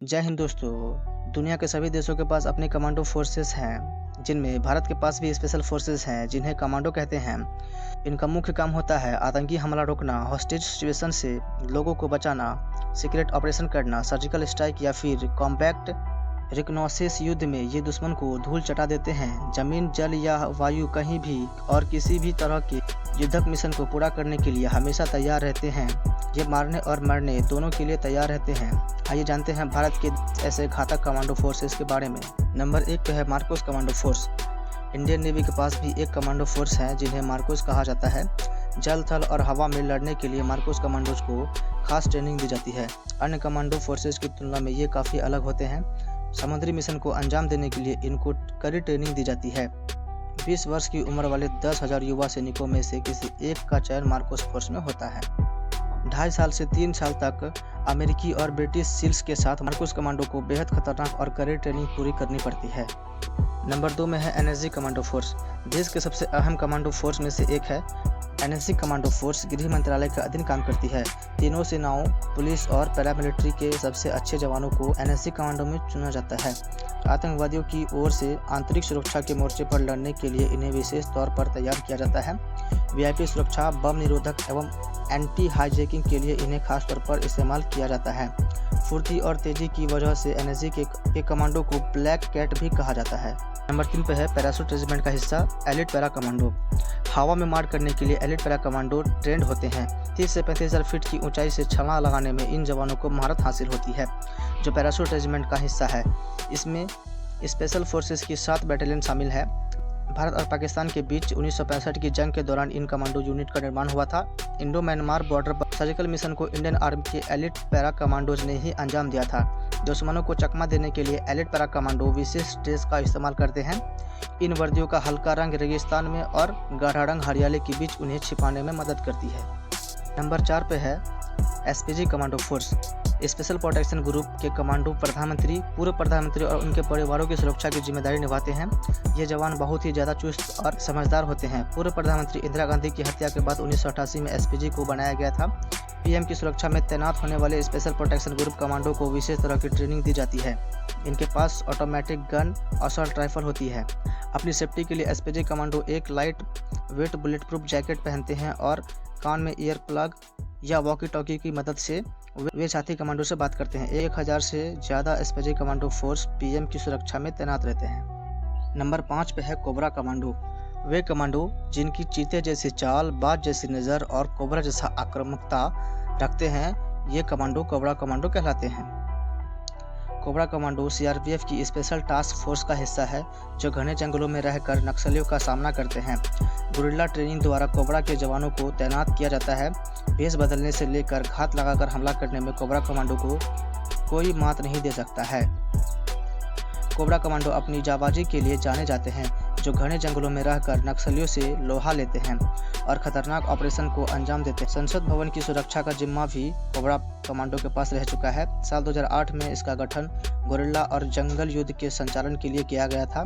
जय हिंद दोस्तों। दुनिया के सभी देशों के पास अपनी कमांडो फोर्सेस हैं, जिनमें भारत के पास भी स्पेशल फोर्सेस हैं जिन्हें कमांडो कहते हैं। इनका मुख्य काम होता है आतंकी हमला रोकना, हॉस्टेज सिचुएशन से लोगों को बचाना, सीक्रेट ऑपरेशन करना, सर्जिकल स्ट्राइक या फिर कॉम्बैक्ट रिकनॉसेस। युद्ध में ये दुश्मन को धूल चटा देते हैं। जमीन, जल या वायु, कहीं भी और किसी भी तरह के युद्धक मिशन को पूरा करने के लिए हमेशा तैयार रहते हैं। ये मारने और मरने दोनों के लिए तैयार रहते हैं। आइए जानते हैं भारत के ऐसे घातक कमांडो फोर्सेस के बारे में। नंबर 1 पे है Marcos commando force. Indian navy के पास भी एक कमांडो फोर्स है जिन्हें मार्कोस कहा जाता है। जल, थल और हवा में लड़ने के लिए मार्कोस कमांडोज को खास ट्रेनिंग दी जाती है। अन्य कमांडो फोर्सेस की तुलना में ये काफ़ी अलग होते हैं। समुद्री मिशन को अंजाम देने के लिए इनको कड़ी ट्रेनिंग दी जाती है। 20 वर्ष की उम्र वाले 10,000 युवा सैनिकों में से किसी एक का चयन मार्कोस फोर्स में होता है। 2.5 साल से 3 साल तक अमेरिकी और ब्रिटिश सील्स के साथ मार्कोस कमांडो को बेहद खतरनाक और कड़ी ट्रेनिंग पूरी करनी पड़ती है। नंबर 2 में है एनएसजी कमांडो फोर्स। देश के सबसे अहम कमांडो फोर्स में से एक है। एनएसजी कमांडो फोर्स गृह मंत्रालय के अधीन काम करती है। तीनों सेनाओं, पुलिस और पैरामिलिट्री के सबसे अच्छे जवानों को एनएसजी कमांडो में चुना जाता है। आतंकवादियों की ओर से आंतरिक सुरक्षा के मोर्चे पर लड़ने के लिए इन्हें विशेष तौर पर तैयार किया जाता है। वीआईपी सुरक्षा, बम निरोधक एवं एंटी हाईजैकिंग के लिए इन्हें खास तौर पर इस्तेमाल किया जाता है। फुर्ती और तेजी की वजह से एनएसजी के कमांडो को ब्लैक कैट भी कहा जाता है। नंबर 3 पे है पैराशूट रेजिमेंट का हिस्सा एलिट पैरा कमांडो। हवा में मार करने के लिए एलिट पैरा कमांडो ट्रेंड होते हैं। 30 से 35,000 फीट की ऊंचाई से छलांग लगाने में इन जवानों को महारत हासिल होती है, जो पैराशूट रेजिमेंट का हिस्सा है। इसमें स्पेशल फोर्सेस की 7 बैटालियन शामिल है। भारत और पाकिस्तान के बीच 1965 की जंग के दौरान इन कमांडो यूनिट का निर्माण हुआ था। इंडो म्यांमार बॉर्डर पर सर्जिकल मिशन को इंडियन आर्मी के एलिट पैरा कमांडोज ने ही अंजाम दिया था। दुश्मनों को चकमा देने के लिए एलिट पैरा कमांडो विशेष ड्रेस का इस्तेमाल करते हैं। इन वर्दियों का हल्का रंग रेगिस्तान में और गाढ़ा रंग हरियाली के बीच उन्हें छिपाने में मदद करती है। नंबर 4 पे है SPG commando force. Special protection group के कमांडो प्रधानमंत्री, पूर्व प्रधानमंत्री और उनके परिवारों की सुरक्षा की जिम्मेदारी निभाते हैं। ये जवान बहुत ही ज़्यादा चुस्त और समझदार होते हैं। पूर्व प्रधानमंत्री इंदिरा गांधी की हत्या के बाद 1988 में एसपीजी को बनाया गया था। पीएम की सुरक्षा में तैनात होने वाले स्पेशल प्रोटेक्शन ग्रुप कमांडो को विशेष तरह की ट्रेनिंग दी जाती है। इनके पास ऑटोमेटिक गन, असॉल्ट राइफल होती है। अपनी सेफ्टी के लिए एसपीजी कमांडो एक light weight bullet proof jacket पहनते हैं और कान में ईयर प्लग या वॉकी टॉकी की मदद से वे साथी कमांडो से बात करते हैं। 1000 से ज़्यादा एसपीजी कमांडो फोर्स पीएम की सुरक्षा में तैनात रहते हैं। नंबर 5 पे है कोबरा कमांडो। वे कमांडो जिनकी चीते जैसी चाल, बाज जैसी नज़र और कोबरा जैसा आक्रामकता रखते हैं, ये कमांडो कोबरा कमांडो कहलाते हैं। कोबरा कमांडो सीआरपीएफ की स्पेशल टास्क फोर्स का हिस्सा है, जो घने जंगलों में रहकर नक्सलियों का सामना करते हैं। गुरिल्ला ट्रेनिंग द्वारा कोबरा के जवानों को तैनात किया जाता है। भेष बदलने से लेकर घात लगाकर हमला करने में कोबरा कमांडो को कोई मात नहीं दे सकता है। कोबरा कमांडो अपनी जाबाजी के लिए जाने जाते हैं, जो घने जंगलों में रहकर नक्सलियों से लोहा लेते हैं और खतरनाक ऑपरेशन को अंजाम देते हैं। संसद भवन की सुरक्षा का जिम्मा भी कोबरा कमांडो के पास रह चुका है। साल 2008 में इसका गठन गोरिल्ला और जंगल युद्ध के संचालन के लिए किया गया था।